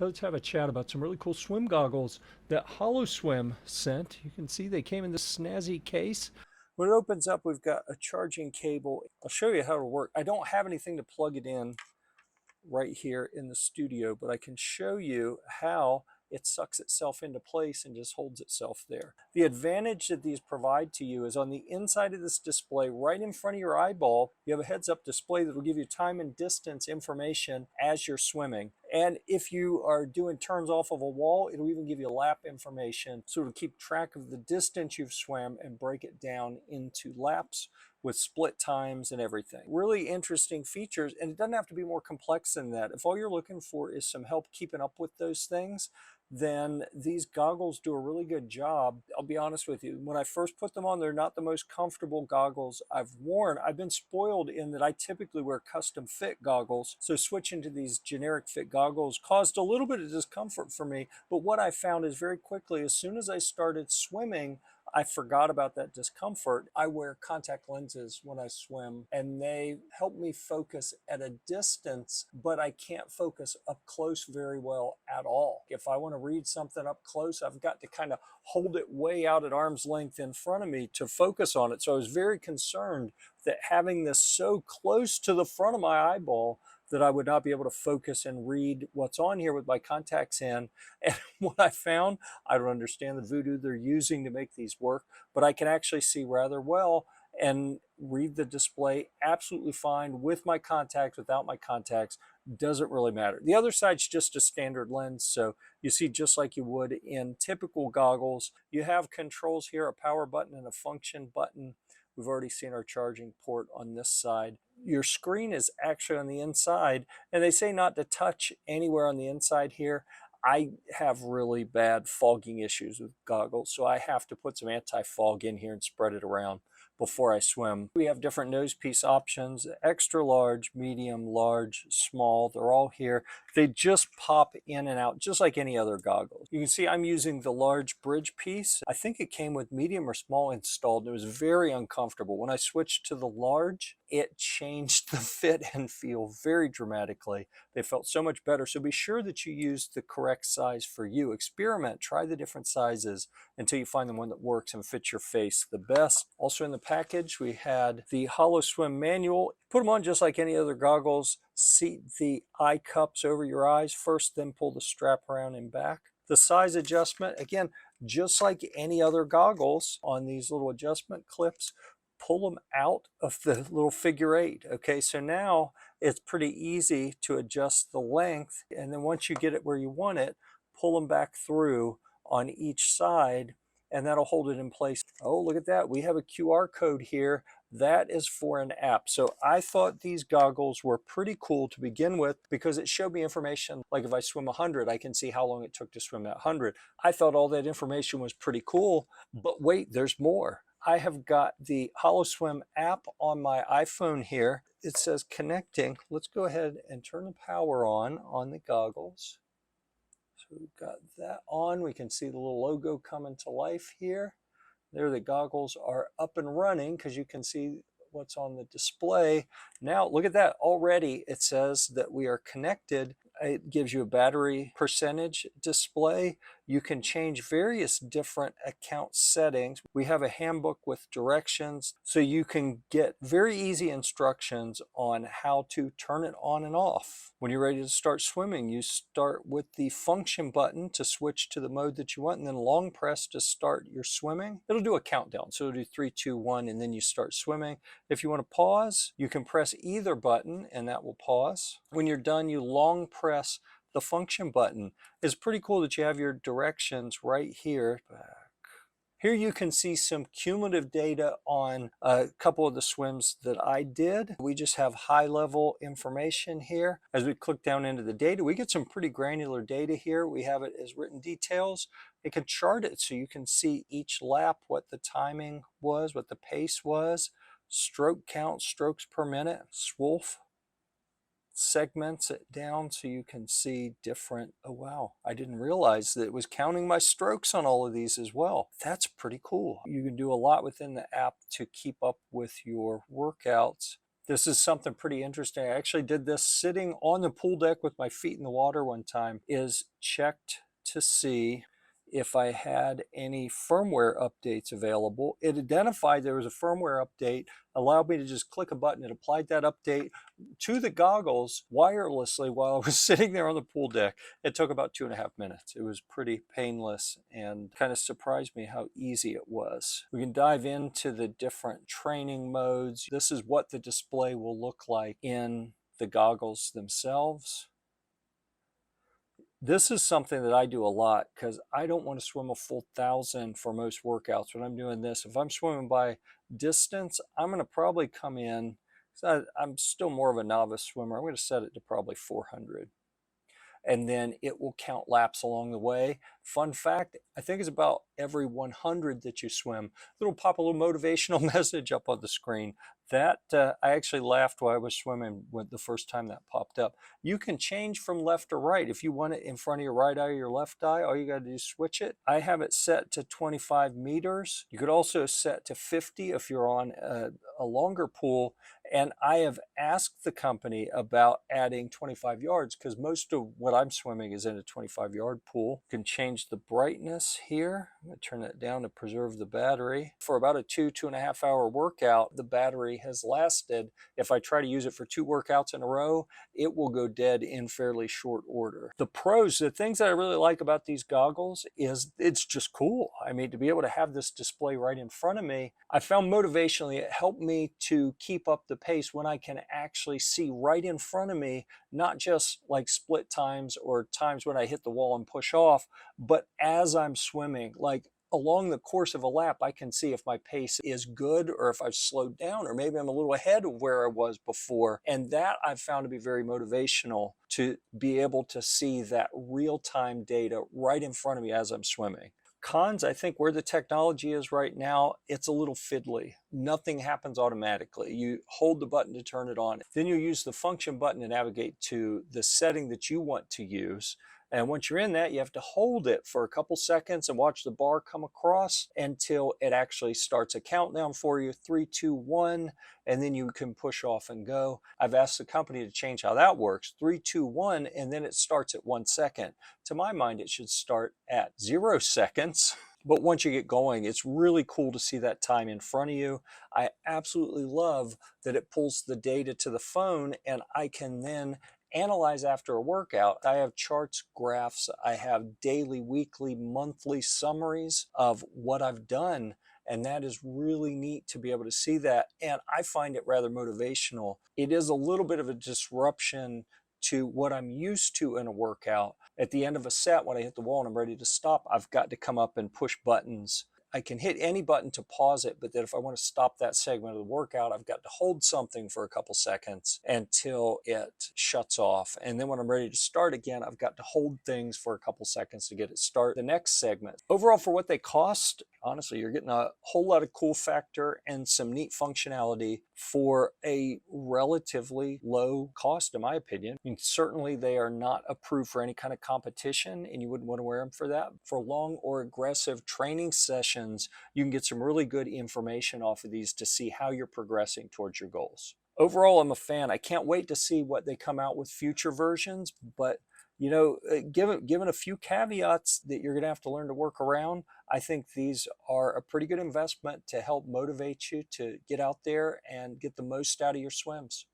Let's have a chat about some really cool swim goggles that Holoswim sent. You can see they came in this snazzy case. When it opens up, we've got a charging cable. I'll show you how it'll work. I don't have anything to plug it in right here in the studio, but I can show you how it sucks itself into place and just holds itself there. The advantage that these provide to you is on the inside of this display, right in front of your eyeball, you have a heads-up display that will give you time and distance information as you're swimming. And if you are doing turns off of a wall, it'll even give you lap information, so it'll keep track of the distance you've swam and break it down into laps with split times and everything. Really interesting features, and it doesn't have to be more complex than that. If all you're looking for is some help keeping up with those things, then these goggles do a really good job. I'll be honest with you, when I first put them on, they're not the most comfortable goggles I've worn. I've been spoiled in that I typically wear custom fit goggles, so switching to these generic fit goggles caused a little bit of discomfort for me. But what I found is very quickly, as soon as I started swimming, I forgot about that discomfort. I wear contact lenses when I swim, and they help me focus at a distance, but I can't focus up close very well at all. If I want to read something up close, I've got to kind of hold it way out at arm's length in front of me to focus on it. So I was very concerned that having this so close to the front of my eyeball that I would not be able to focus and read what's on here with my contacts in. And what I found, I don't understand the voodoo they're using to make these work, but I can actually see rather well and read the display absolutely fine with my contacts, without my contacts. Doesn't really matter. The other side's just a standard lens, so you see just like you would in typical goggles. You have controls here, a power button and a function button. We've already seen our charging port on this side. Your screen is actually on the inside, and they say not to touch anywhere on the inside here. I have really bad fogging issues with goggles, so I have to put some anti-fog in here and spread it around before I swim. We have different nose piece options: extra large, medium, large, small. They're all here. They just pop in and out just like any other goggles. You can see I'm using the large bridge piece. I think it came with medium or small installed, and it was very uncomfortable. When I switched to the large, it changed the fit and feel very dramatically. They felt so much better. So be sure that you use the correct size for you. Experiment, try the different sizes until you find the one that works and fits your face the best. Also in the package, we had the Holoswim manual. Put them on just like any other goggles. Seat the eye cups over your eyes first, then pull the strap around and back. The size adjustment, again, just like any other goggles, on these little adjustment clips, pull them out of the little figure eight. Okay, so now it's pretty easy to adjust the length, and then once you get it where you want it, pull them back through on each side, and that'll hold it in place. Oh, look at that. We have a QR code here. That is for an app. So I thought these goggles were pretty cool to begin with because it showed me information. Like if I swim 100, I can see how long it took to swim that 100. I thought all that information was pretty cool, but wait, there's more. I have got the Holoswim app on my iPhone here. It says connecting. Let's go ahead and turn the power on the goggles. So we've got that on. We can see the little logo coming to life here. There, the goggles are up and running because you can see what's on the display. Now, look at that. Already it says that we are connected. It gives you a battery percentage display. You can change various different account settings. We have a handbook with directions, so you can get very easy instructions on how to turn it on and off. When you're ready to start swimming, you start with the function button to switch to the mode that you want, and then long press to start your swimming. It'll do a countdown, so it'll do 3, 2, 1, and then you start swimming. If you want to pause, you can press either button, and that will pause. When you're done, you long press the function button. It's pretty cool that you have your directions right here. Here you can see some cumulative data on a couple of the swims that I did. We just have high-level information here. As we click down into the data, we get some pretty granular data here. We have it as written details. It can chart it so you can see each lap, what the timing was, what the pace was, stroke count, strokes per minute, SWOLF. Segments it down so you can see different. Oh wow, I didn't realize that it was counting my strokes on all of these as well. That's pretty cool. You can do a lot within the app to keep up with your workouts. This is something pretty interesting. I actually did this sitting on the pool deck with my feet in the water one time, is checked to see if I had any firmware updates available. It identified there was a firmware update, allowed me to just click a button. It applied that update to the goggles wirelessly while I was sitting there on the pool deck. It took about 2.5 minutes. It was pretty painless and kind of surprised me how easy it was. We can dive into the different training modes. This is what the display will look like in the goggles themselves. This is something that I do a lot because I don't want to swim a full 1,000 for most workouts when I'm doing this. If I'm swimming by distance, I'm going to probably come in, I'm still more of a novice swimmer. I'm going to set it to probably 400. And then it will count laps along the way. Fun fact, I think it's about every 100 that you swim. It'll pop a little motivational message up on the screen. That I actually laughed while I was swimming when the first time that popped up. You can change from left to right. If you want it in front of your right eye or your left eye, all you got to do is switch it. I have it set to 25 meters. You could also set to 50 if you're on a longer pool. And I have asked the company about adding 25 yards because most of what I'm swimming is in a 25-yard pool. You can change the brightness here. I'm going to turn that down to preserve the battery. For about a 2.5 hour workout, the battery has lasted. If I try to use it for 2 workouts in a row, it will go dead in fairly short order. The pros, the things that I really like about these goggles is it's just cool. I mean, to be able to have this display right in front of me, I found motivationally it helped me to keep up the pace when I can actually see right in front of me, not just like split times or times when I hit the wall and push off, but as I'm swimming, like along the course of a lap, I can see if my pace is good or if I've slowed down or maybe I'm a little ahead of where I was before. And that I've found to be very motivational, to be able to see that real-time data right in front of me as I'm swimming. Cons, I think where the technology is right now, it's a little fiddly. Nothing happens automatically. You hold the button to turn it on. Then you use the function button to navigate to the setting that you want to use. And once you're in that, you have to hold it for a couple seconds and watch the bar come across until it actually starts a countdown for you, 3, 2, 1, and then you can push off and go. I've asked the company to change how that works, 3, 2, 1, and then it starts at 1 second. To my mind, it should start at 0 seconds. But once you get going, it's really cool to see that time in front of you. I absolutely love that it pulls the data to the phone and I can then analyze after a workout. I have charts, graphs, I have daily, weekly, monthly summaries of what I've done. And that is really neat to be able to see that. And I find it rather motivational. It is a little bit of a disruption to what I'm used to in a workout. At the end of a set, when I hit the wall and I'm ready to stop, I've got to come up and push buttons. I can hit any button to pause it, but then if I want to stop that segment of the workout, I've got to hold something for a couple seconds until it shuts off. And then when I'm ready to start again, I've got to hold things for a couple seconds to get it started. The next segment. Overall, for what they cost, honestly, you're getting a whole lot of cool factor and some neat functionality for a relatively low cost, in my opinion. I mean, certainly they are not approved for any kind of competition, and you wouldn't want to wear them for that. For long or aggressive training sessions, you can get some really good information off of these to see how you're progressing towards your goals. Overall, I'm a fan. I can't wait to see what they come out with future versions, but you know, given a few caveats that you're going to have to learn to work around, I think these are a pretty good investment to help motivate you to get out there and get the most out of your swims.